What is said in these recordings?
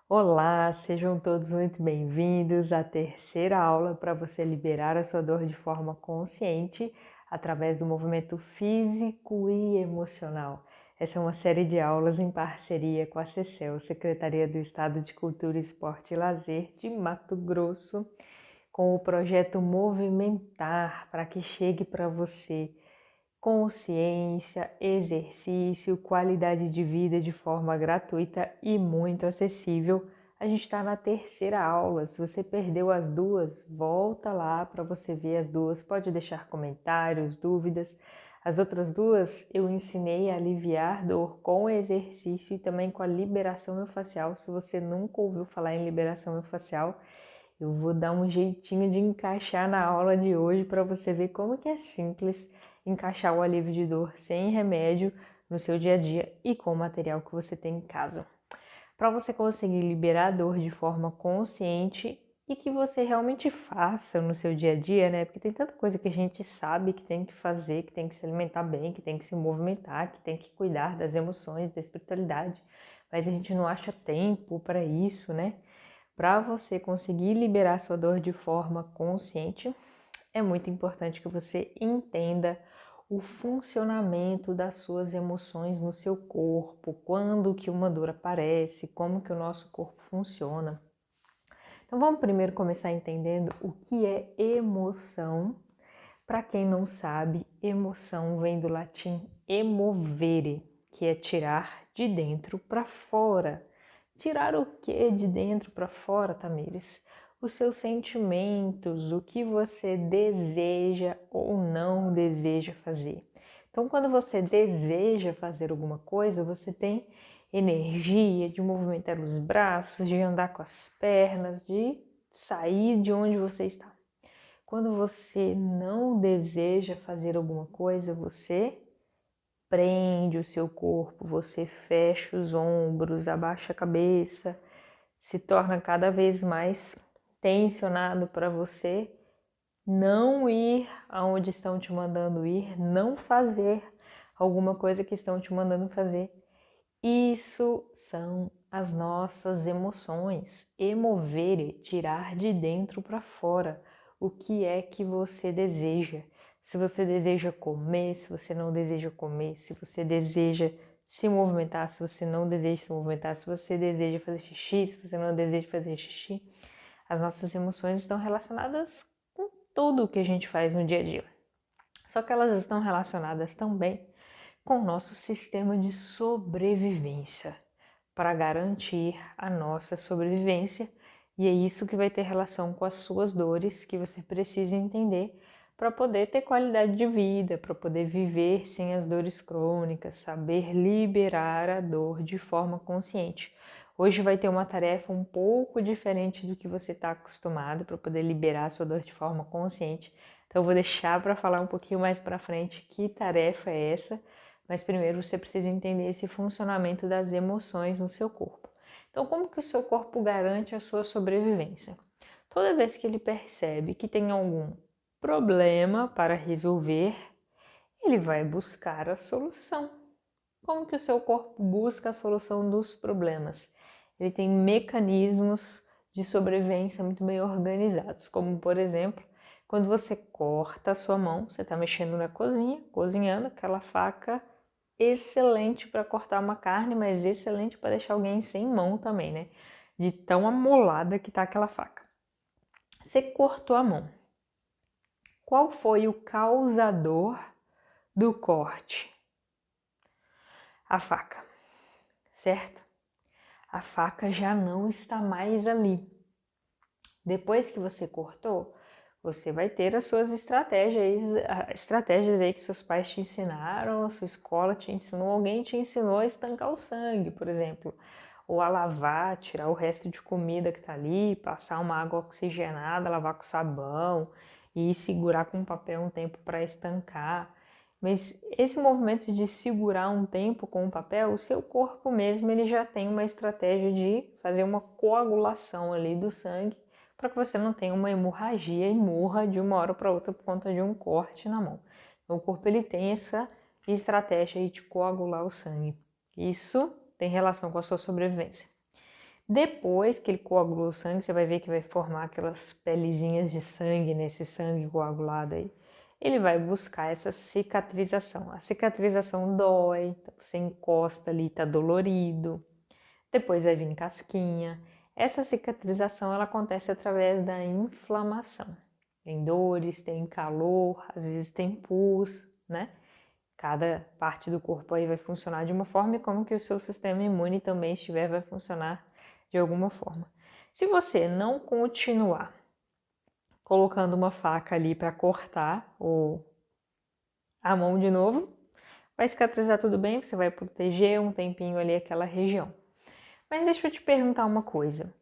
Olá, sejam todos muito bem-vindos à terceira aula para você liberar a sua dor de forma consciente através do movimento físico e emocional. Essa é uma série de aulas em parceria com a CECEL, Secretaria do Estado de Cultura, Esporte e Lazer de Mato Grosso, com o projeto Movimentar, para que chegue para você consciência, exercício, qualidade de vida de forma gratuita e muito acessível. A gente está na terceira aula. Se você perdeu as duas, volta lá para você ver as duas. Pode deixar comentários, dúvidas. As outras duas eu ensinei a aliviar dor com exercício e também com a liberação miofascial. Se você nunca ouviu falar em liberação miofascial, eu vou dar um jeitinho de encaixar na aula de hoje para você ver como que é simples encaixar o alívio de dor sem remédio no seu dia a dia e com o material que você tem em casa. Para você conseguir liberar a dor de forma consciente e que você realmente faça no seu dia a dia, né? Porque tem tanta coisa que a gente sabe que tem que fazer, que tem que se alimentar bem, que tem que se movimentar, que tem que cuidar das emoções, da espiritualidade, mas a gente não acha tempo para isso, né? Para você conseguir liberar sua dor de forma consciente, é muito importante que você entenda o funcionamento das suas emoções no seu corpo, quando que uma dor aparece, como que o nosso corpo funciona. Então vamos primeiro começar entendendo o que é emoção. Para quem não sabe, emoção vem do latim emovere, que é tirar de dentro para fora. Tirar o que de dentro para fora, Tamires? Os seus sentimentos, o que você deseja ou não deseja fazer. Então, quando você deseja fazer alguma coisa, você tem energia de movimentar os braços, de andar com as pernas, de sair de onde você está. Quando você não deseja fazer alguma coisa, você prende o seu corpo, você fecha os ombros, abaixa a cabeça, se torna cada vez mais tensionado para você não ir aonde estão te mandando ir, não fazer alguma coisa que estão te mandando fazer. Isso são as nossas emoções. Emovere, tirar de dentro para fora. O que é que você deseja? Se você deseja comer, se você não deseja comer, se você deseja se movimentar, se você não deseja se movimentar, se você deseja fazer xixi, se você não deseja fazer xixi. As nossas emoções estão relacionadas com tudo o que a gente faz no dia a dia. Só que elas estão relacionadas também com o nosso sistema de sobrevivência, para garantir a nossa sobrevivência, e é isso que vai ter relação com as suas dores, que você precisa entender para poder ter qualidade de vida, para poder viver sem as dores crônicas, saber liberar a dor de forma consciente. Hoje vai ter uma tarefa um pouco diferente do que você está acostumado para poder liberar a sua dor de forma consciente. Então eu vou deixar para falar um pouquinho mais para frente que tarefa é essa, mas primeiro você precisa entender esse funcionamento das emoções no seu corpo. Então, como que o seu corpo garante a sua sobrevivência? Toda vez que ele percebe que tem algum problema para resolver, ele vai buscar a solução. Como que o seu corpo busca a solução dos problemas? Ele tem mecanismos de sobrevivência muito bem organizados, como por exemplo, quando você corta a sua mão, você está mexendo na cozinha, cozinhando, aquela faca excelente para cortar uma carne, mas excelente para deixar alguém sem mão também, né? De tão amolada que tá aquela faca. Você cortou a mão. Qual foi o causador do corte? A faca, certo? A faca já não está mais ali. Depois que você cortou, você vai ter as suas estratégias aí que seus pais te ensinaram, a sua escola te ensinou, alguém te ensinou a estancar o sangue, por exemplo, ou a lavar, tirar o resto de comida que tá ali, passar uma água oxigenada, lavar com sabão e segurar com papel um tempo para estancar. Mas esse movimento de segurar um tempo com o papel, o seu corpo mesmo ele já tem uma estratégia de fazer uma coagulação ali do sangue para que você não tenha uma hemorragia e morra de uma hora para outra por conta de um corte na mão. O corpo ele tem essa estratégia de coagular o sangue. Isso tem relação com a sua sobrevivência. Depois que ele coagula o sangue, você vai ver que vai formar aquelas pelezinhas de sangue nesse sangue coagulado aí. Ele vai buscar essa cicatrização. A cicatrização dói, você encosta ali, tá dolorido. Depois vai vir casquinha. Essa cicatrização ela acontece através da inflamação. Tem dores, tem calor, às vezes tem pus, né? Cada parte do corpo aí vai funcionar de uma forma e como que o seu sistema imune também estiver, vai funcionar de alguma forma. Se você não continuar colocando uma faca ali para cortar ou a mão de novo, vai cicatrizar tudo bem, você vai proteger um tempinho ali aquela região. Mas deixa eu te perguntar uma coisa.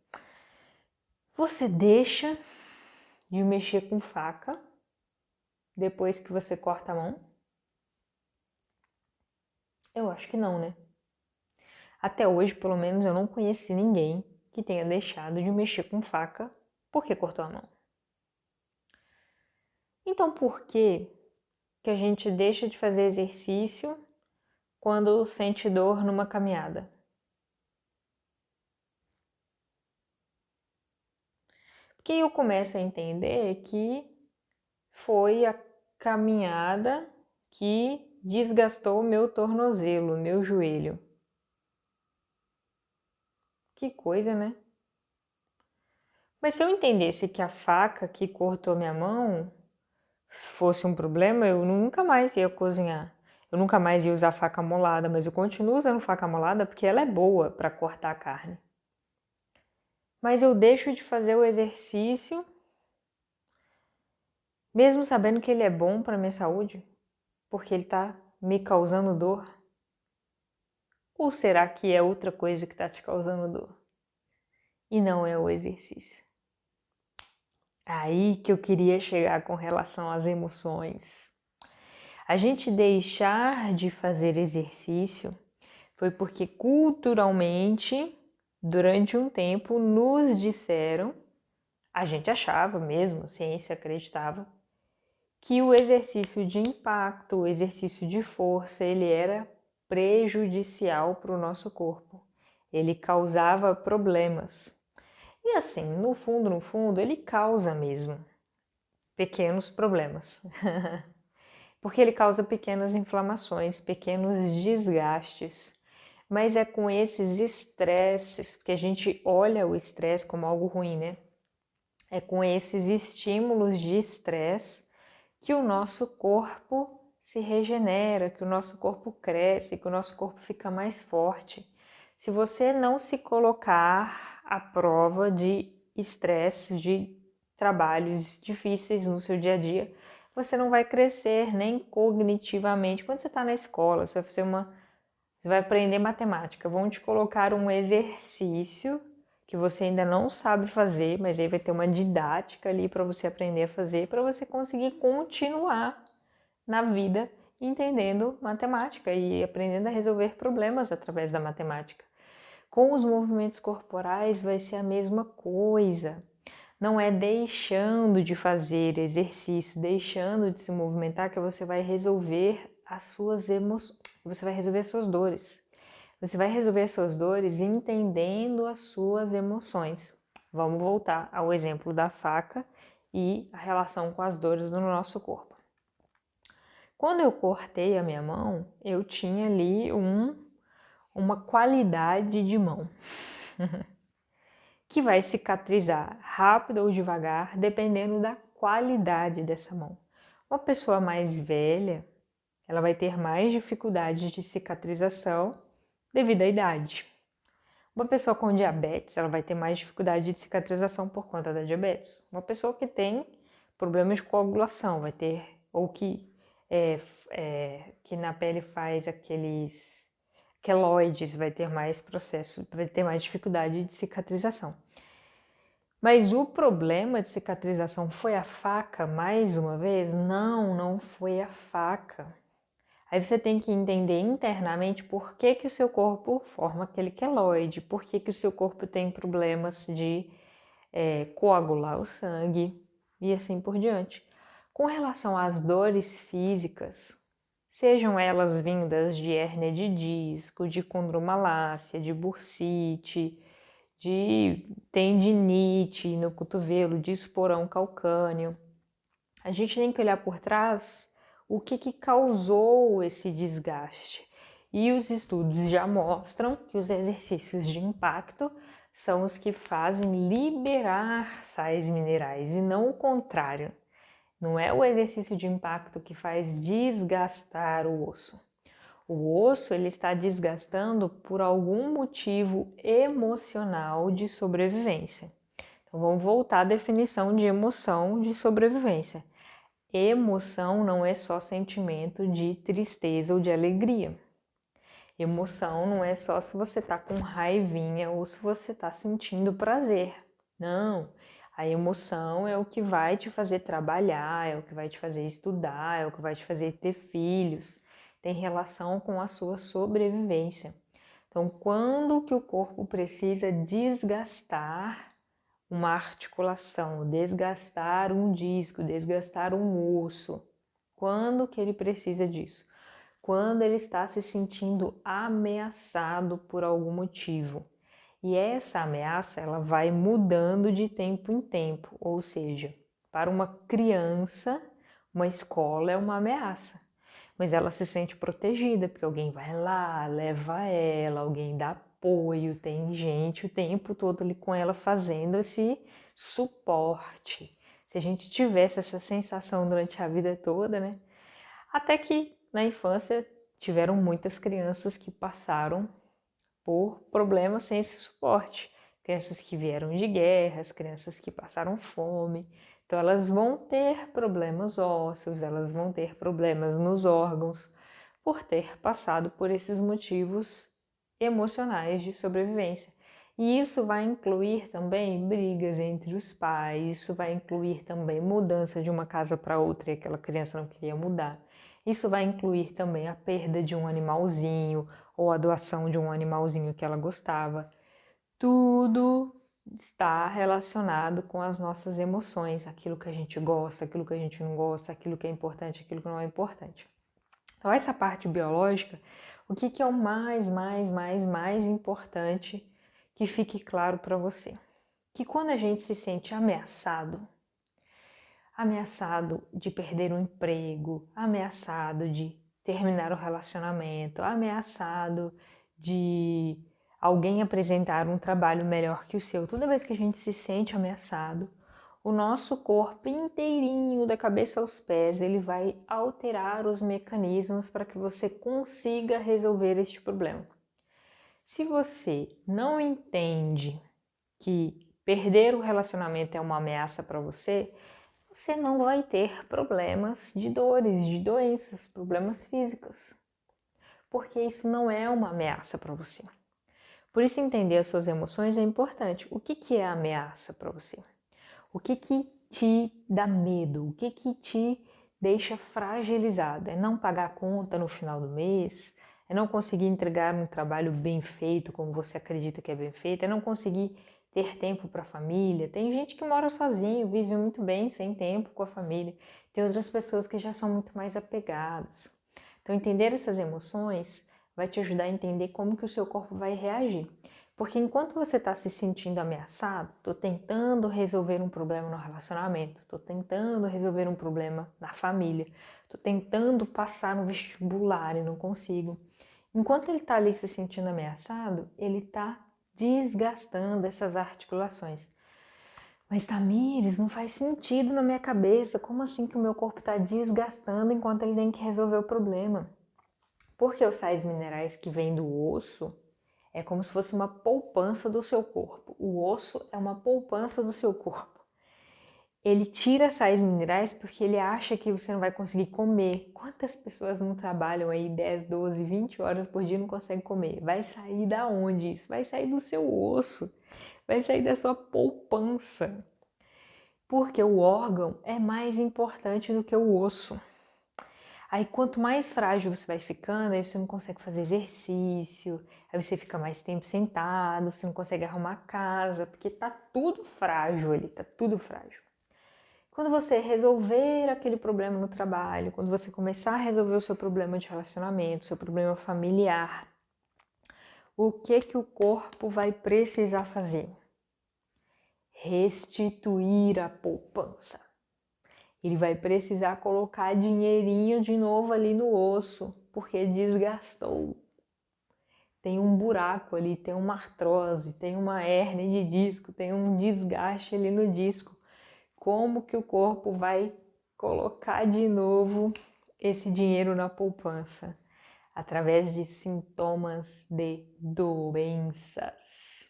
Você deixa de mexer com faca depois que você corta a mão? Eu acho que não, né? Até hoje, pelo menos, eu não conheci ninguém que tenha deixado de mexer com faca porque cortou a mão. Então, por que a gente deixa de fazer exercício quando sente dor numa caminhada? Porque eu começo a entender que foi a caminhada que desgastou o meu tornozelo, o meu joelho. Que coisa, né? Mas se eu entendesse que a faca que cortou minha mão fosse um problema, eu nunca mais ia cozinhar. Eu nunca mais ia usar faca molada, mas eu continuo usando faca molada porque ela é boa para cortar a carne. Mas eu deixo de fazer o exercício, mesmo sabendo que ele é bom para minha saúde, porque ele está me causando dor. Ou será que é outra coisa que está te causando dor? E não é o exercício. Aí que eu queria chegar com relação às emoções. A gente deixar de fazer exercício foi porque culturalmente, durante um tempo, nos disseram, a gente achava mesmo, a ciência acreditava, que o exercício de impacto, o exercício de força, ele era prejudicial para o nosso corpo. Ele causava problemas. E assim, no fundo, ele causa mesmo pequenos problemas. Porque ele causa pequenas inflamações, pequenos desgastes. Mas é com esses estresses, que a gente olha o estresse como algo ruim, né? É com esses estímulos de estresse que o nosso corpo se regenera, que o nosso corpo cresce, que o nosso corpo fica mais forte. Se você não se colocar à prova de estresse, de trabalhos difíceis no seu dia a dia, você não vai crescer nem cognitivamente. Quando você está na escola, você vai aprender matemática, vão te colocar um exercício que você ainda não sabe fazer, mas aí vai ter uma didática ali para você aprender a fazer, para você conseguir continuar na vida entendendo matemática e aprendendo a resolver problemas através da matemática. Com os movimentos corporais vai ser a mesma coisa. Não é deixando de fazer exercício, deixando de se movimentar que você vai resolver as suas emoções, você vai resolver as suas dores. Você vai resolver as suas dores entendendo as suas emoções. Vamos voltar ao exemplo da faca e a relação com as dores no nosso corpo. Quando eu cortei a minha mão, eu tinha ali uma qualidade de mão que vai cicatrizar rápido ou devagar, dependendo da qualidade dessa mão. Uma pessoa mais velha, ela vai ter mais dificuldade de cicatrização devido à idade. Uma pessoa com diabetes, ela vai ter mais dificuldade de cicatrização por conta da diabetes. Uma pessoa que tem problemas de coagulação vai ter, ou que na pele faz aqueles queloides, vai ter mais processo, vai ter mais dificuldade de cicatrização. Mas o problema de cicatrização foi a faca, mais uma vez? Não, não foi a faca. Aí você tem que entender internamente por que o seu corpo forma aquele queloide, por que o seu corpo tem problemas de coagular o sangue e assim por diante. Com relação às dores físicas, sejam elas vindas de hérnia de disco, de condromalácia, de bursite, de tendinite no cotovelo, de esporão calcâneo. A gente tem que olhar por trás o que causou esse desgaste. E os estudos já mostram que os exercícios de impacto são os que fazem liberar sais minerais e não o contrário. Não é o exercício de impacto que faz desgastar o osso. O osso ele está desgastando por algum motivo emocional de sobrevivência. Então vamos voltar à definição de emoção de sobrevivência. Emoção não é só sentimento de tristeza ou de alegria. Emoção não é só se você está com raivinha ou se você está sentindo prazer. Não, a emoção é o que vai te fazer trabalhar, é o que vai te fazer estudar, é o que vai te fazer ter filhos. Tem relação com a sua sobrevivência. Então, quando que o corpo precisa desgastar uma articulação, desgastar um disco, desgastar um osso? Quando que ele precisa disso? Quando ele está se sentindo ameaçado por algum motivo. E essa ameaça ela vai mudando de tempo em tempo, ou seja, para uma criança, uma escola é uma ameaça, mas ela se sente protegida porque alguém vai lá, leva ela, alguém dá apoio, tem gente o tempo todo ali com ela fazendo esse suporte. Se a gente tivesse essa sensação durante a vida toda, né? Até que na infância tiveram muitas crianças que passaram por problemas sem esse suporte. Crianças que vieram de guerras, crianças que passaram fome. Então elas vão ter problemas ósseos, elas vão ter problemas nos órgãos por ter passado por esses motivos emocionais de sobrevivência. E isso vai incluir também brigas entre os pais, isso vai incluir também mudança de uma casa para outra e aquela criança não queria mudar. Isso vai incluir também a perda de um animalzinho ou a doação de um animalzinho que ela gostava. Tudo está relacionado com as nossas emoções, aquilo que a gente gosta, aquilo que a gente não gosta, aquilo que é importante, aquilo que não é importante. Então, essa parte biológica, o que é o mais importante que fique claro para você? Que quando a gente se sente ameaçado de perder um emprego, ameaçado de terminar o relacionamento, ameaçado de alguém apresentar um trabalho melhor que o seu. Toda vez que a gente se sente ameaçado, o nosso corpo inteirinho, da cabeça aos pés, ele vai alterar os mecanismos para que você consiga resolver este problema. Se você não entende que perder o relacionamento é uma ameaça para você, você não vai ter problemas de dores, de doenças, problemas físicos, porque isso não é uma ameaça para você. Por isso, entender as suas emoções é importante. O que é ameaça para você? O que te dá medo? O que te deixa fragilizada? É não pagar a conta no final do mês? É não conseguir entregar um trabalho bem feito como você acredita que é bem feito? É não conseguir ter tempo para a família? Tem gente que mora sozinho, vive muito bem sem tempo com a família. Tem outras pessoas que já são muito mais apegadas. Então, entender essas emoções vai te ajudar a entender como que o seu corpo vai reagir. Porque enquanto você está se sentindo ameaçado, estou tentando resolver um problema no relacionamento, estou tentando resolver um problema na família, estou tentando passar no vestibular e não consigo. Enquanto ele está ali se sentindo ameaçado, ele está desgastando essas articulações. Mas Tamires, não faz sentido na minha cabeça. Como assim que o meu corpo está desgastando enquanto ele tem que resolver o problema? Porque os sais minerais que vêm do osso é como se fosse uma poupança do seu corpo. O osso é uma poupança do seu corpo. Ele tira sais minerais porque ele acha que você não vai conseguir comer. Quantas pessoas não trabalham aí 10, 12, 20 horas por dia e não conseguem comer? Vai sair da onde isso? Vai sair do seu osso. Vai sair da sua poupança. Porque o órgão é mais importante do que o osso. Aí quanto mais frágil você vai ficando, aí você não consegue fazer exercício, aí você fica mais tempo sentado, você não consegue arrumar a casa, porque tá tudo frágil ali, tá tudo frágil. Quando você resolver aquele problema no trabalho, quando você começar a resolver o seu problema de relacionamento, seu problema familiar, o que o corpo vai precisar fazer? Restituir a poupança. Ele vai precisar colocar dinheirinho de novo ali no osso, porque desgastou. Tem um buraco ali, tem uma artrose, tem uma hérnia de disco, tem um desgaste ali no disco. Como que o corpo vai colocar de novo esse dinheiro na poupança? Através de sintomas de doenças,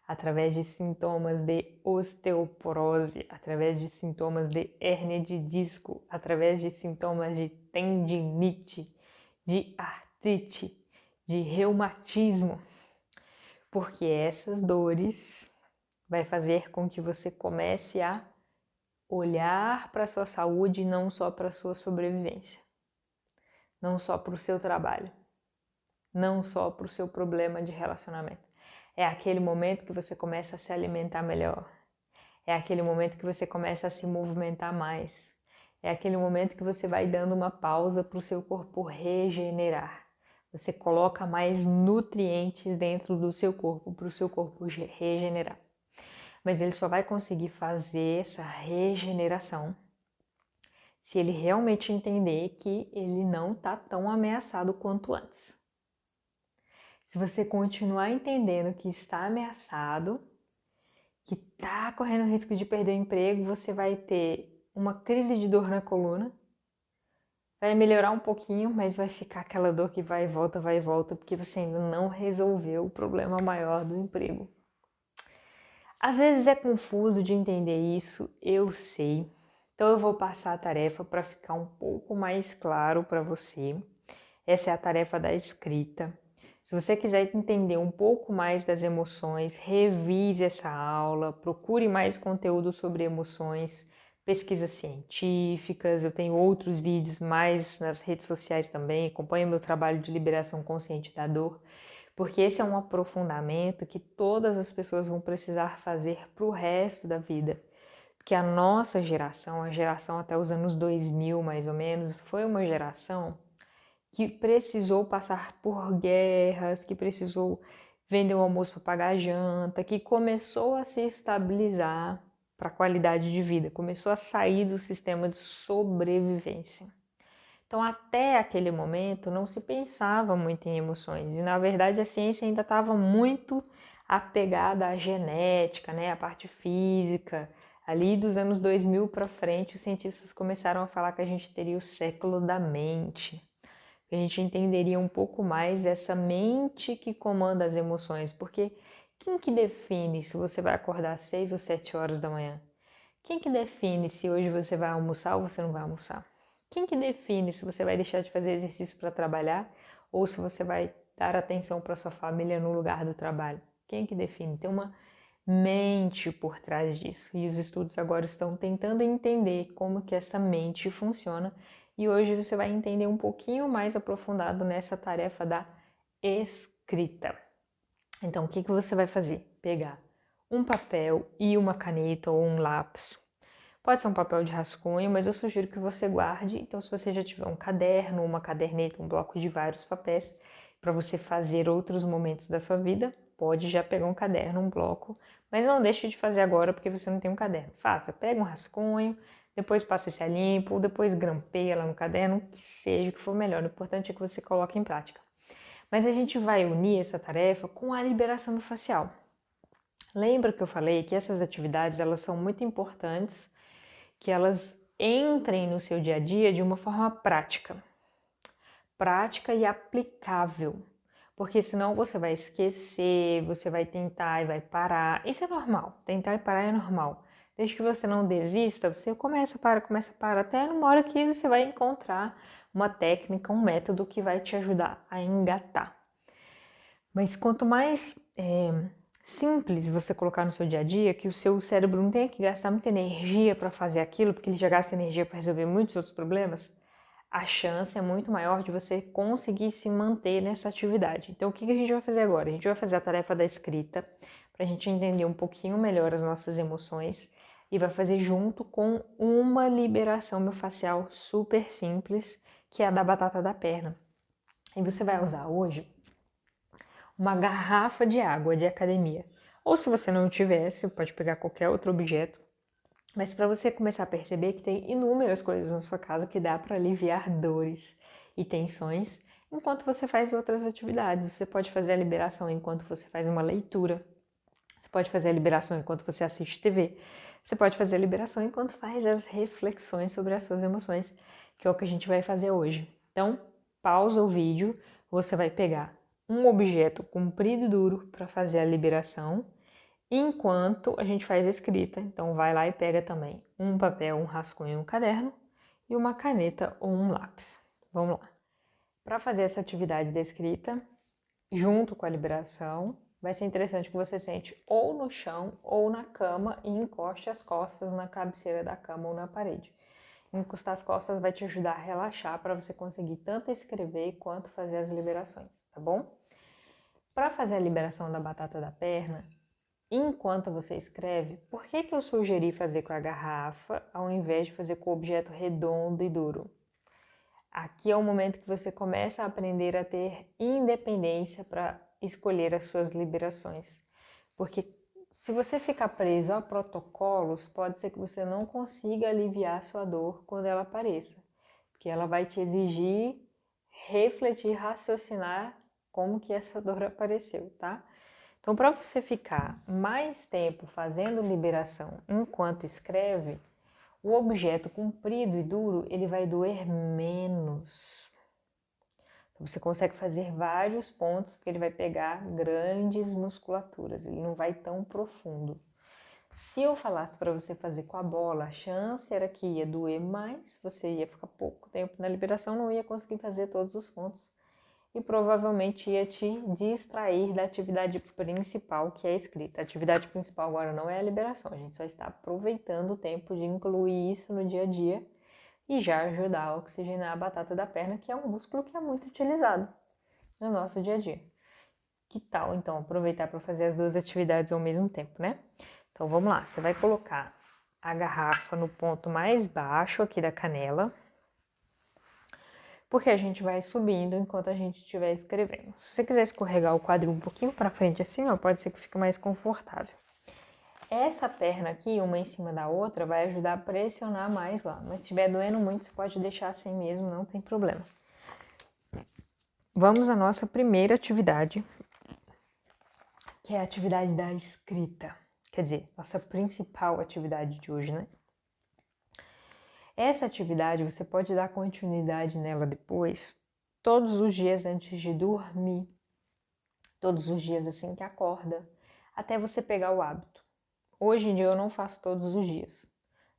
através de sintomas de osteoporose, através de sintomas de hérnia de disco, através de sintomas de tendinite, de artrite, de reumatismo, porque essas dores vai fazer com que você comece a olhar para a sua saúde e não só para a sua sobrevivência, não só para o seu trabalho, não só para o seu problema de relacionamento. É aquele momento que você começa a se alimentar melhor, é aquele momento que você começa a se movimentar mais, é aquele momento que você vai dando uma pausa para o seu corpo regenerar. Você coloca mais nutrientes dentro do seu corpo para o seu corpo regenerar. Mas ele só vai conseguir fazer essa regeneração se ele realmente entender que ele não está tão ameaçado quanto antes. Se você continuar entendendo que está ameaçado, que está correndo risco de perder o emprego, você vai ter uma crise de dor na coluna, vai melhorar um pouquinho, mas vai ficar aquela dor que vai e volta, porque você ainda não resolveu o problema maior do emprego. Às vezes é confuso de entender isso, eu sei. Então eu vou passar a tarefa para ficar um pouco mais claro para você. Essa é a tarefa da escrita. Se você quiser entender um pouco mais das emoções, revise essa aula, procure mais conteúdo sobre emoções, pesquisas científicas, eu tenho outros vídeos mais nas redes sociais também, acompanhe o meu trabalho de liberação consciente da dor, porque esse é um aprofundamento que todas as pessoas vão precisar fazer para o resto da vida. Porque a nossa geração, a geração até os anos 2000 mais ou menos, foi uma geração que precisou passar por guerras, que precisou vender o almoço para pagar a janta, que começou a se estabilizar para a qualidade de vida, começou a sair do sistema de sobrevivência. Então, até aquele momento, não se pensava muito em emoções. E, na verdade, a ciência ainda estava muito apegada à genética, né? À parte física. Ali dos anos 2000 para frente, os cientistas começaram a falar que a gente teria o século da mente. Que a gente entenderia um pouco mais essa mente que comanda as emoções. Porque quem que define se você vai acordar às 6 ou 7 horas da manhã? Quem que define se hoje você vai almoçar ou você não vai almoçar? Quem que define se você vai deixar de fazer exercício para trabalhar ou se você vai dar atenção para sua família no lugar do trabalho? Quem que define? Tem uma mente por trás disso. E os estudos agora estão tentando entender como que essa mente funciona. E hoje você vai entender um pouquinho mais aprofundado nessa tarefa da escrita. Então, o que você vai fazer? Pegar um papel e uma caneta ou um lápis. Pode ser um papel de rascunho, mas eu sugiro que você guarde. Então, se você já tiver um caderno, uma caderneta, um bloco de vários papéis, para você fazer outros momentos da sua vida, pode já pegar um caderno, um bloco, mas não deixe de fazer agora porque você não tem um caderno. Faça, pega um rascunho, depois passa esse a limpo, ou depois grampeia lá no caderno, que seja o que for melhor. O importante é que você coloque em prática. Mas a gente vai unir essa tarefa com a liberação do facial. Lembra que eu falei que essas atividades elas são muito importantes, que elas entrem no seu dia a dia de uma forma prática e aplicável, porque senão você vai esquecer, você vai tentar e vai parar. Isso é normal, tentar e parar é normal. Desde que você não desista, você começa, para, até numa hora que você vai encontrar uma técnica, um método que vai te ajudar a engatar. Mas quanto mais simples você colocar no seu dia a dia, que o seu cérebro não tenha que gastar muita energia para fazer aquilo, porque ele já gasta energia para resolver muitos outros problemas, a chance é muito maior de você conseguir se manter nessa atividade. Então, o que a gente vai fazer agora? A gente vai fazer a tarefa da escrita, para a gente entender um pouquinho melhor as nossas emoções, e vai fazer junto com uma liberação miofascial super simples, que é a da batata da perna. E você vai usar hoje uma garrafa de água de academia. Ou se você não tivesse, pode pegar qualquer outro objeto. Mas para você começar a perceber que tem inúmeras coisas na sua casa que dá para aliviar dores e tensões enquanto você faz outras atividades. Você pode fazer a liberação enquanto você faz uma leitura. Você pode fazer a liberação enquanto você assiste TV. Você pode fazer a liberação enquanto faz as reflexões sobre as suas emoções, que é o que a gente vai fazer hoje. Então, pausa o vídeo, você vai pegar um objeto comprido e duro para fazer a liberação, enquanto a gente faz a escrita. Então, vai lá e pega também um papel, um rascunho, um caderno e uma caneta ou um lápis. Vamos lá. Para fazer essa atividade da escrita, junto com a liberação, vai ser interessante que você sente ou no chão ou na cama e encoste as costas na cabeceira da cama ou na parede. Encostar as costas vai te ajudar a relaxar para você conseguir tanto escrever quanto fazer as liberações, tá bom? Para fazer a liberação da batata da perna, enquanto você escreve, por que eu sugeri fazer com a garrafa ao invés de fazer com o objeto redondo e duro? Aqui é o momento que você começa a aprender a ter independência para escolher as suas liberações. Porque se você ficar preso a protocolos, pode ser que você não consiga aliviar sua dor quando ela apareça. Porque ela vai te exigir refletir, raciocinar como que essa dor apareceu, tá? Então, para você ficar mais tempo fazendo liberação enquanto escreve, o objeto comprido e duro, ele vai doer menos. Então, você consegue fazer vários pontos, porque ele vai pegar grandes musculaturas, ele não vai tão profundo. Se eu falasse para você fazer com a bola, a chance era que ia doer mais, você ia ficar pouco tempo na liberação, não ia conseguir fazer todos os pontos e provavelmente ia te distrair da atividade principal, que é a escrita. A atividade principal agora não é a liberação, a gente só está aproveitando o tempo de incluir isso no dia a dia e já ajudar a oxigenar a batata da perna, que é um músculo que é muito utilizado no nosso dia a dia. Que tal, então, aproveitar para fazer as duas atividades ao mesmo tempo, né? Então, vamos lá. Você vai colocar a garrafa no ponto mais baixo aqui da canela, porque a gente vai subindo enquanto a gente estiver escrevendo. Se você quiser escorregar o quadril um pouquinho para frente assim, ó, pode ser que fique mais confortável. Essa perna aqui, uma em cima da outra, vai ajudar a pressionar mais lá. Mas se estiver doendo muito, você pode deixar assim mesmo, não tem problema. Vamos à nossa primeira atividade, que é a atividade da escrita. Quer dizer, nossa principal atividade de hoje, né? Essa atividade você pode dar continuidade nela depois, todos os dias antes de dormir, todos os dias assim que acorda, até você pegar o hábito. Hoje em dia eu não faço todos os dias.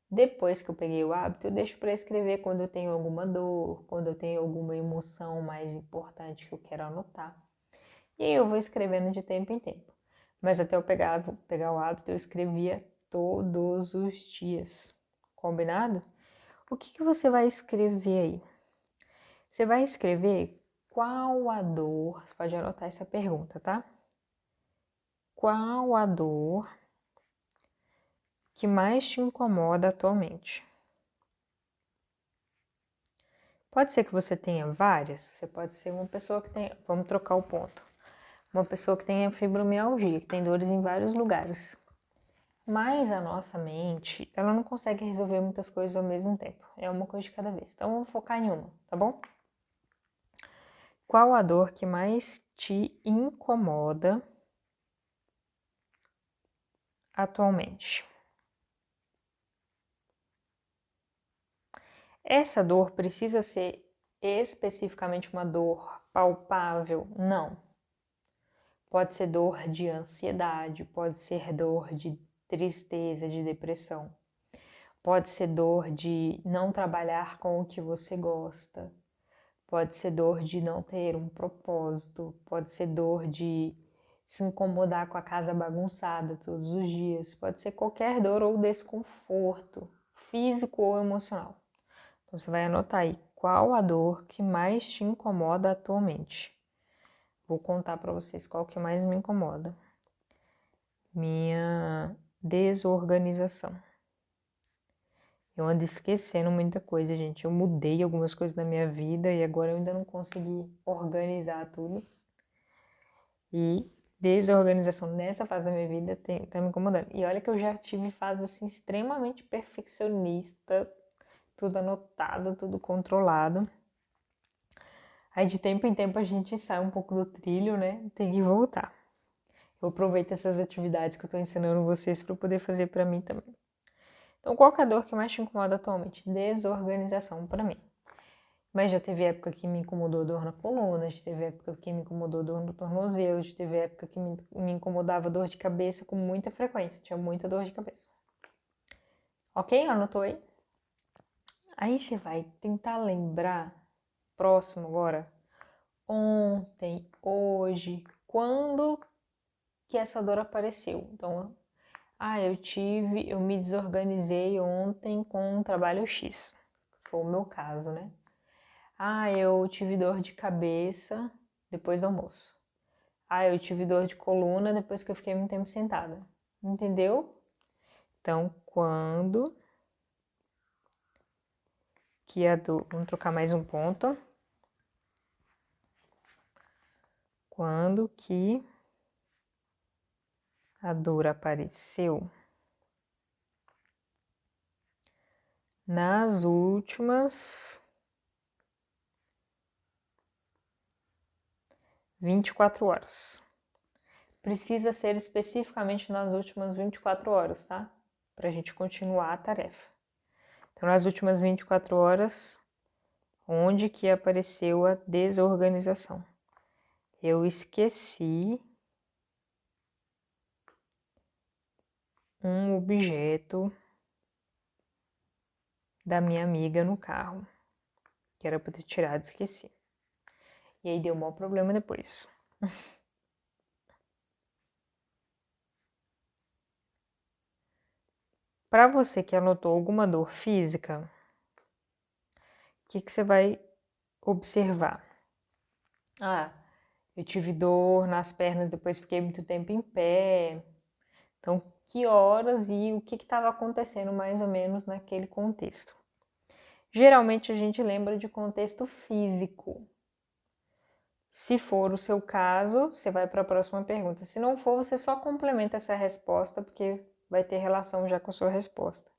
Depois que eu peguei o hábito, eu deixo para escrever quando eu tenho alguma dor, quando eu tenho alguma emoção mais importante que eu quero anotar. E aí eu vou escrevendo de tempo em tempo. Mas até eu pegar o hábito, eu escrevia todos os dias. Combinado? O que você vai escrever aí? Você vai escrever qual a dor, você pode anotar essa pergunta, tá? Qual a dor que mais te incomoda atualmente? Pode ser que você tenha várias, você pode ser uma pessoa que tem, vamos trocar o ponto, uma pessoa que tenha fibromialgia, que tem dores em vários lugares. Mas a nossa mente, ela não consegue resolver muitas coisas ao mesmo tempo. É uma coisa de cada vez. Então vamos focar em uma, tá bom? Qual a dor que mais te incomoda atualmente? Essa dor precisa ser especificamente uma dor palpável? Não. Pode ser dor de ansiedade, pode ser dor de tristeza, de depressão. Pode ser dor de não trabalhar com o que você gosta. Pode ser dor de não ter um propósito. Pode ser dor de se incomodar com a casa bagunçada todos os dias. Pode ser qualquer dor ou desconforto, físico ou emocional. Então você vai anotar aí qual a dor que mais te incomoda atualmente. Vou contar para vocês qual que mais me incomoda. Minha desorganização. Eu ando esquecendo muita coisa, gente. Eu mudei algumas coisas na minha vida e agora eu ainda não consegui organizar tudo. E desorganização nessa fase da minha vida tá me incomodando. E olha que eu já tive fase assim extremamente perfeccionista, tudo anotado, tudo controlado. Aí de tempo em tempo a gente sai um pouco do trilho, né? Tem que voltar. Eu aproveito essas atividades que eu tô ensinando vocês para poder fazer para mim também. Então, qual que é a dor que mais te incomoda atualmente? Desorganização para mim. Mas já teve época que me incomodou dor na coluna, já teve época que me incomodou dor no tornozelo, já teve época que me incomodava dor de cabeça com muita frequência, tinha muita dor de cabeça. Ok? Anotou aí? Aí você vai tentar lembrar, próximo agora, ontem, hoje, quando que essa dor apareceu. Então, eu me desorganizei ontem com um trabalho X. Foi o meu caso, né? Eu tive dor de cabeça depois do almoço. Eu tive dor de coluna depois que eu fiquei muito tempo sentada. Entendeu? Então, quando que a dor... Vamos trocar mais um ponto. Quando que a dor apareceu? Nas últimas 24 horas. Precisa ser especificamente nas últimas 24 horas, tá? Pra gente continuar a tarefa. Então, nas últimas 24 horas, onde que apareceu a desorganização? Eu esqueci um objeto da minha amiga no carro, que era para ter tirado e esqueci. E aí deu um maior problema depois. Para você que anotou alguma dor física, o que você vai observar? Eu tive dor nas pernas, depois fiquei muito tempo em pé. Então, que horas e o que estava acontecendo mais ou menos naquele contexto? Geralmente a gente lembra de contexto físico. Se for o seu caso, você vai para a próxima pergunta. Se não for, você só complementa essa resposta, porque vai ter relação já com a sua resposta.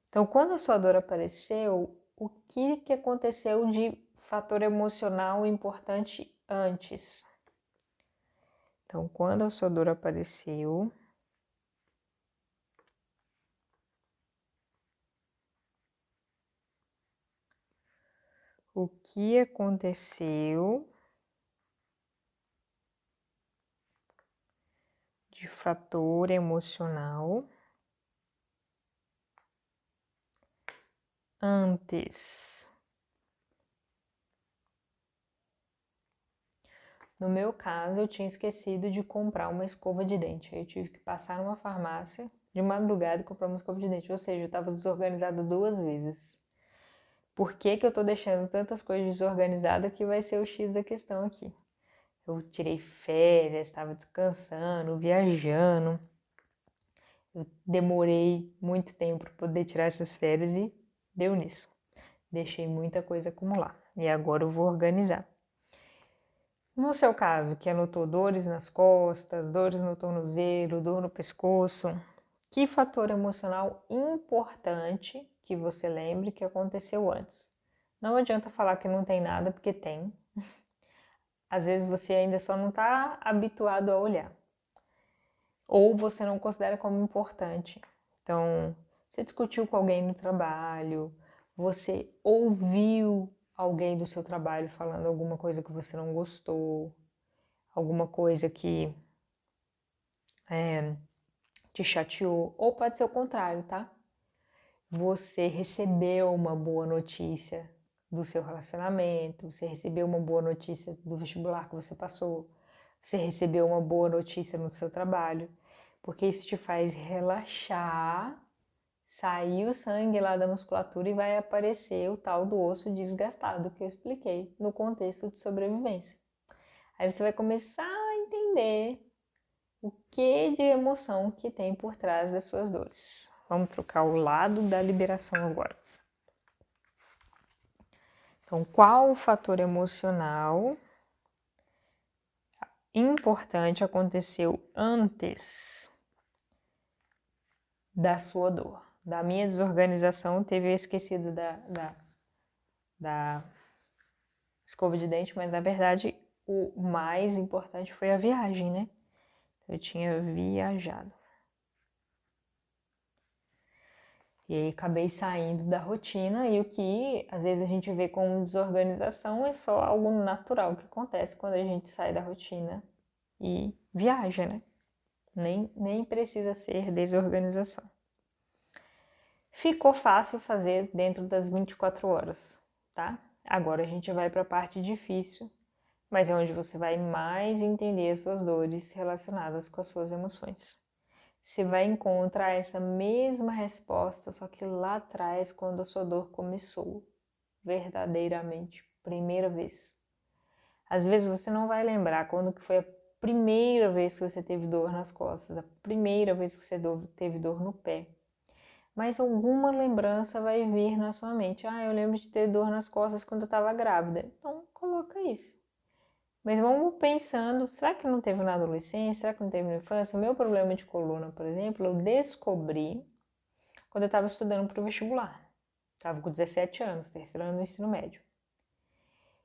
Então, quando a sua dor apareceu, o que aconteceu de fator emocional importante antes? Então, quando a sua dor apareceu, o que aconteceu de fator emocional antes? No meu caso, eu tinha esquecido de comprar uma escova de dente. Aí eu tive que passar numa farmácia de madrugada e comprar uma escova de dente. Ou seja, eu estava desorganizada 2 vezes. Por que eu tô deixando tantas coisas desorganizadas que vai ser o X da questão aqui? Eu tirei férias, estava descansando, viajando. Eu demorei muito tempo para poder tirar essas férias e deu nisso. Deixei muita coisa acumular. E agora eu vou organizar. No seu caso, que anotou dores nas costas, dores no tornozelo, dor no pescoço, que fator emocional importante que você lembre que aconteceu antes? Não adianta falar que não tem nada, porque tem. Às vezes você ainda só não está habituado a olhar. Ou você não considera como importante. Então, você discutiu com alguém no trabalho, você ouviu alguém do seu trabalho falando alguma coisa que você não gostou, alguma coisa que te chateou, ou pode ser o contrário, tá? Você recebeu uma boa notícia do seu relacionamento, você recebeu uma boa notícia do vestibular que você passou, você recebeu uma boa notícia no seu trabalho, porque isso te faz relaxar, sair o sangue lá da musculatura e vai aparecer o tal do osso desgastado que eu expliquei no contexto de sobrevivência. Aí você vai começar a entender o que de emoção que tem por trás das suas dores. Vamos trocar o lado da liberação agora. Então, qual o fator emocional importante aconteceu antes da sua dor. Da minha desorganização, teve esquecido da escova de dente, mas na verdade o mais importante foi a viagem, né? Eu tinha viajado. E aí acabei saindo da rotina, e o que às vezes a gente vê como desorganização é só algo natural que acontece quando a gente sai da rotina e viaja, né? Nem precisa ser desorganização. Ficou fácil fazer dentro das 24 horas, tá? Agora a gente vai para a parte difícil, mas é onde você vai mais entender as suas dores relacionadas com as suas emoções. Você vai encontrar essa mesma resposta, só que lá atrás, quando a sua dor começou, verdadeiramente, primeira vez. Às vezes você não vai lembrar quando que foi a primeira vez que você teve dor nas costas, a primeira vez que você teve dor no pé. Mas alguma lembrança vai vir na sua mente. Ah, eu lembro de ter dor nas costas quando eu estava grávida. Então, coloca isso. Mas vamos pensando, será que não teve na adolescência? Será que não teve na infância? O meu problema de coluna, por exemplo, eu descobri quando eu estava estudando para o vestibular. Estava com 17 anos, terceiro ano do ensino médio.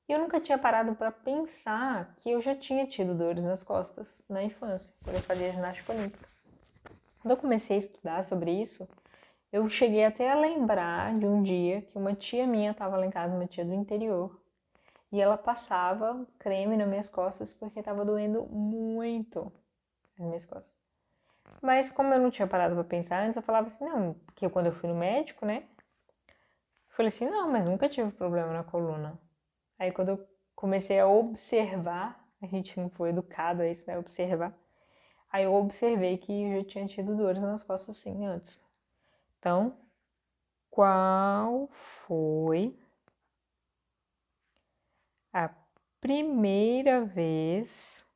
E eu nunca tinha parado para pensar que eu já tinha tido dores nas costas na infância, quando eu fazia ginástica olímpica. Quando eu comecei a estudar sobre isso, eu cheguei até a lembrar de um dia que uma tia minha estava lá em casa, uma tia do interior, e ela passava creme nas minhas costas porque estava doendo muito as minhas costas. Mas como eu não tinha parado para pensar antes, eu falava assim, não, porque quando eu fui no médico, né? Eu falei assim, não, mas nunca tive problema na coluna. Aí quando eu comecei a observar, a gente não foi educado a isso, né? Observar. Aí eu observei que eu já tinha tido dores nas costas sim antes. Então, qual foi a primeira vez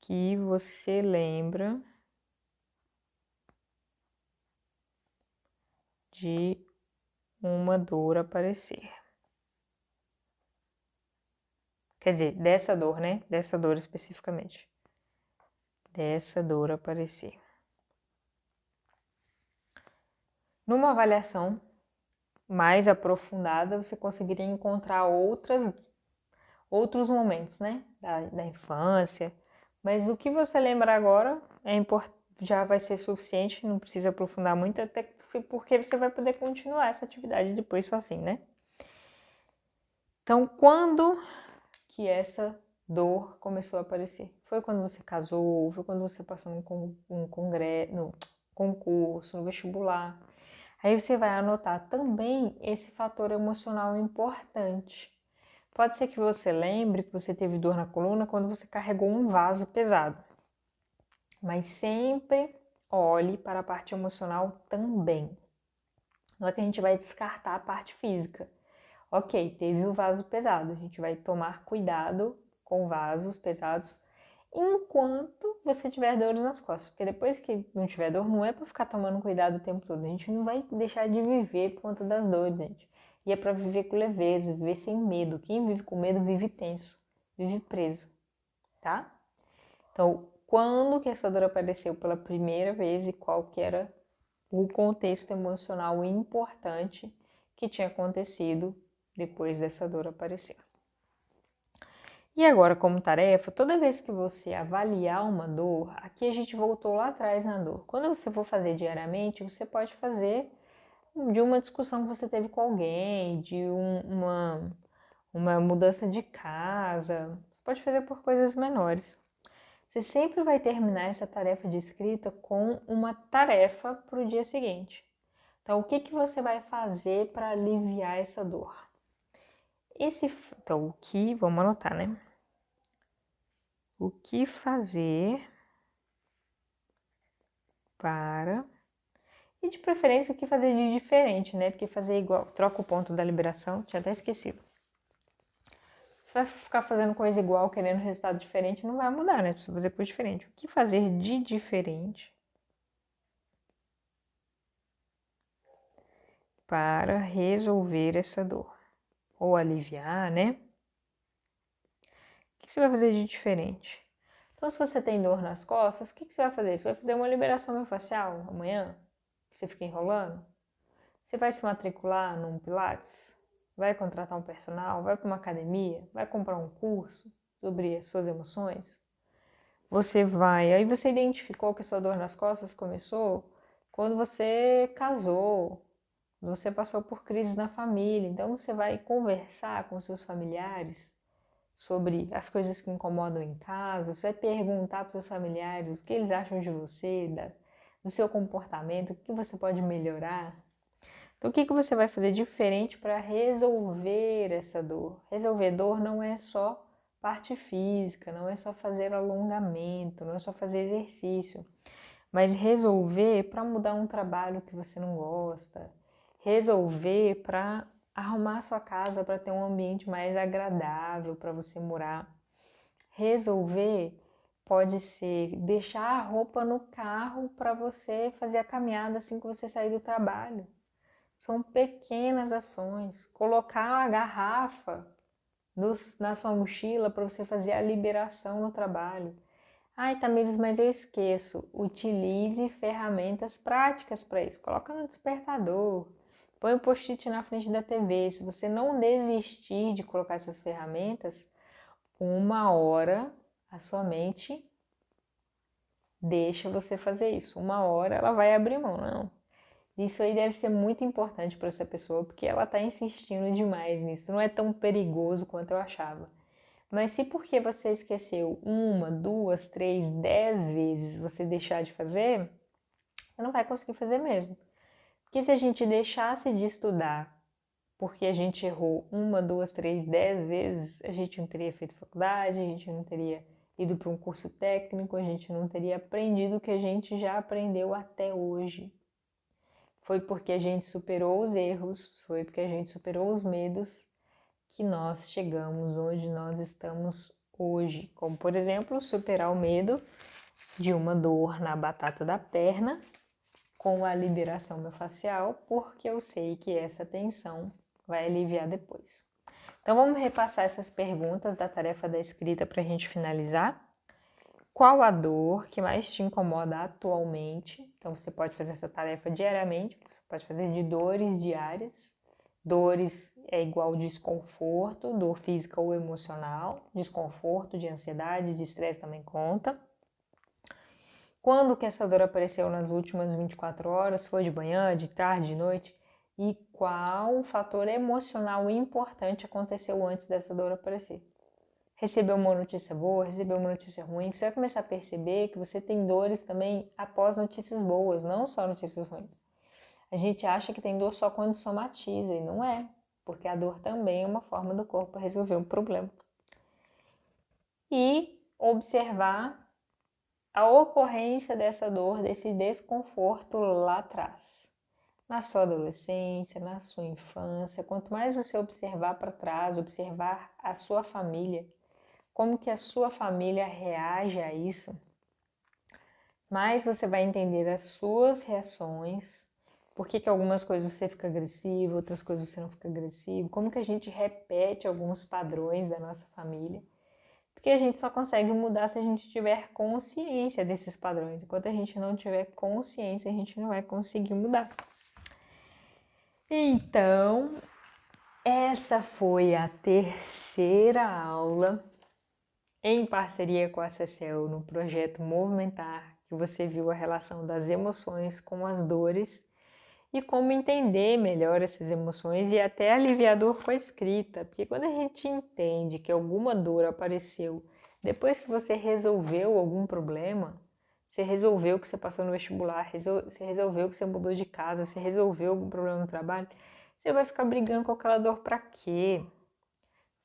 que você lembra de uma dor aparecer? Quer dizer, dessa dor, né? Dessa dor especificamente. Dessa dor aparecer. Numa avaliação mais aprofundada, você conseguiria encontrar outros momentos, né? Da infância. Mas o que você lembra agora já vai ser suficiente, não precisa aprofundar muito, até porque você vai poder continuar essa atividade depois sozinho, né? Então, quando que essa dor começou a aparecer? Foi quando você casou? Foi quando você passou num congresso, no concurso, no vestibular? Aí você vai anotar também esse fator emocional importante. Pode ser que você lembre que você teve dor na coluna quando você carregou um vaso pesado. Mas sempre olhe para a parte emocional também. Não é que a gente vai descartar a parte física. Ok, teve o vaso pesado, a gente vai tomar cuidado com vasos pesados enquanto você tiver dores nas costas. Porque depois que não tiver dor, não é para ficar tomando cuidado o tempo todo. A gente não vai deixar de viver por conta das dores, gente. E é para viver com leveza, viver sem medo. Quem vive com medo vive tenso, vive preso, tá? Então, quando que essa dor apareceu pela primeira vez e qual que era o contexto emocional importante que tinha acontecido depois dessa dor aparecer. E agora, como tarefa, toda vez que você avaliar uma dor, aqui a gente voltou lá atrás na dor. Quando você for fazer diariamente, você pode fazer de uma discussão que você teve com alguém, de uma mudança de casa, você pode fazer por coisas menores. Você sempre vai terminar essa tarefa de escrita com uma tarefa para o dia seguinte. Então, o que você vai fazer para aliviar essa dor? Então, vamos anotar, né? O que fazer para... E de preferência, o que fazer de diferente, né? Porque fazer igual, troca o ponto da liberação, tinha até esquecido. Você vai ficar fazendo coisa igual, querendo resultado diferente, não vai mudar, né? Precisa fazer coisa diferente. O que fazer de diferente para resolver essa dor? Ou aliviar, né? que você vai fazer de diferente? Então, se você tem dor nas costas, o que você vai fazer? Você vai fazer uma liberação miofascial amanhã? Você fica enrolando? Você vai se matricular num Pilates? Vai contratar um personal? Vai para uma academia? Vai comprar um curso sobre as suas emoções? Aí você identificou que a sua dor nas costas começou quando você casou, você passou por crises na família. Então você vai conversar com seus familiares sobre as coisas que incomodam em casa, você vai perguntar para os seus familiares o que eles acham de você, do seu comportamento, o que você pode melhorar. Então, o que você vai fazer diferente para resolver essa dor? Resolver dor não é só parte física, não é só fazer alongamento, não é só fazer exercício, mas resolver para mudar um trabalho que você não gosta, resolver para arrumar sua casa para ter um ambiente mais agradável para você morar. Resolver pode ser deixar a roupa no carro para você fazer a caminhada assim que você sair do trabalho. São pequenas ações. Colocar a garrafa na sua mochila para você fazer a liberação no trabalho. Ai, Tamires, mas eu esqueço. Utilize ferramentas práticas para isso. Coloca no despertador. Põe um post-it na frente da TV. Se você não desistir de colocar essas ferramentas, 1 hora a sua mente deixa você fazer isso. 1 hora ela vai abrir mão, não. Isso aí deve ser muito importante para essa pessoa, porque ela está insistindo demais nisso. Não é tão perigoso quanto eu achava. Mas se porque você esqueceu 1, 2, 3, 10 vezes você deixar de fazer, você não vai conseguir fazer mesmo. Porque se a gente deixasse de estudar porque a gente errou 1, 2, 3, 10 vezes, a gente não teria feito faculdade, a gente não teria ido para um curso técnico, a gente não teria aprendido o que a gente já aprendeu até hoje. Foi porque a gente superou os erros, foi porque a gente superou os medos que nós chegamos onde nós estamos hoje. Como, por exemplo, superar o medo de uma dor na batata da perna com a liberação miofascial, porque eu sei que essa tensão vai aliviar depois. Então, vamos repassar essas perguntas da tarefa da escrita para a gente finalizar. Qual a dor que mais te incomoda atualmente? Então, você pode fazer essa tarefa diariamente, você pode fazer de dores diárias. Dores é igual desconforto, dor física ou emocional, desconforto, de ansiedade, de estresse também conta. Quando que essa dor apareceu nas últimas 24 horas? Foi de manhã, de tarde, de noite? E qual fator emocional importante aconteceu antes dessa dor aparecer? Recebeu uma notícia boa, recebeu uma notícia ruim, você vai começar a perceber que você tem dores também após notícias boas, não só notícias ruins. A gente acha que tem dor só quando somatiza, e não é, porque a dor também é uma forma do corpo resolver um problema. E observar a ocorrência dessa dor, desse desconforto lá atrás. Na sua adolescência, na sua infância, quanto mais você observar para trás, observar a sua família, como que a sua família reage a isso, mais você vai entender as suas reações, por que algumas coisas você fica agressivo, outras coisas você não fica agressivo, como que a gente repete alguns padrões da nossa família, porque a gente só consegue mudar se a gente tiver consciência desses padrões. Enquanto a gente não tiver consciência, a gente não vai conseguir mudar. Então, essa foi a terceira aula em parceria com a CCEL no projeto Movimentar, que você viu a relação das emoções com as dores e como entender melhor essas emoções e até aliviar a dor com a escrita, porque quando a gente entende que alguma dor apareceu depois que você resolveu algum problema, você resolveu que você passou no vestibular, você resolveu que você mudou de casa, você resolveu algum problema no trabalho, você vai ficar brigando com aquela dor para quê?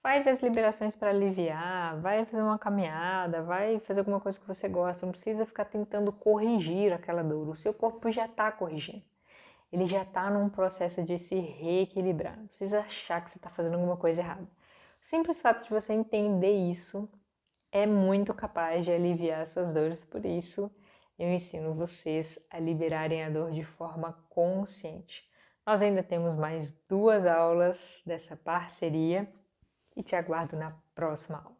Faz as liberações para aliviar, vai fazer uma caminhada, vai fazer alguma coisa que você gosta, não precisa ficar tentando corrigir aquela dor, o seu corpo já está corrigindo. Ele já está num processo de se reequilibrar. Não precisa achar que você está fazendo alguma coisa errada. O simples fato de você entender isso é muito capaz de aliviar suas dores. Por isso, eu ensino vocês a liberarem a dor de forma consciente. Nós ainda temos mais 2 aulas dessa parceria e te aguardo na próxima aula.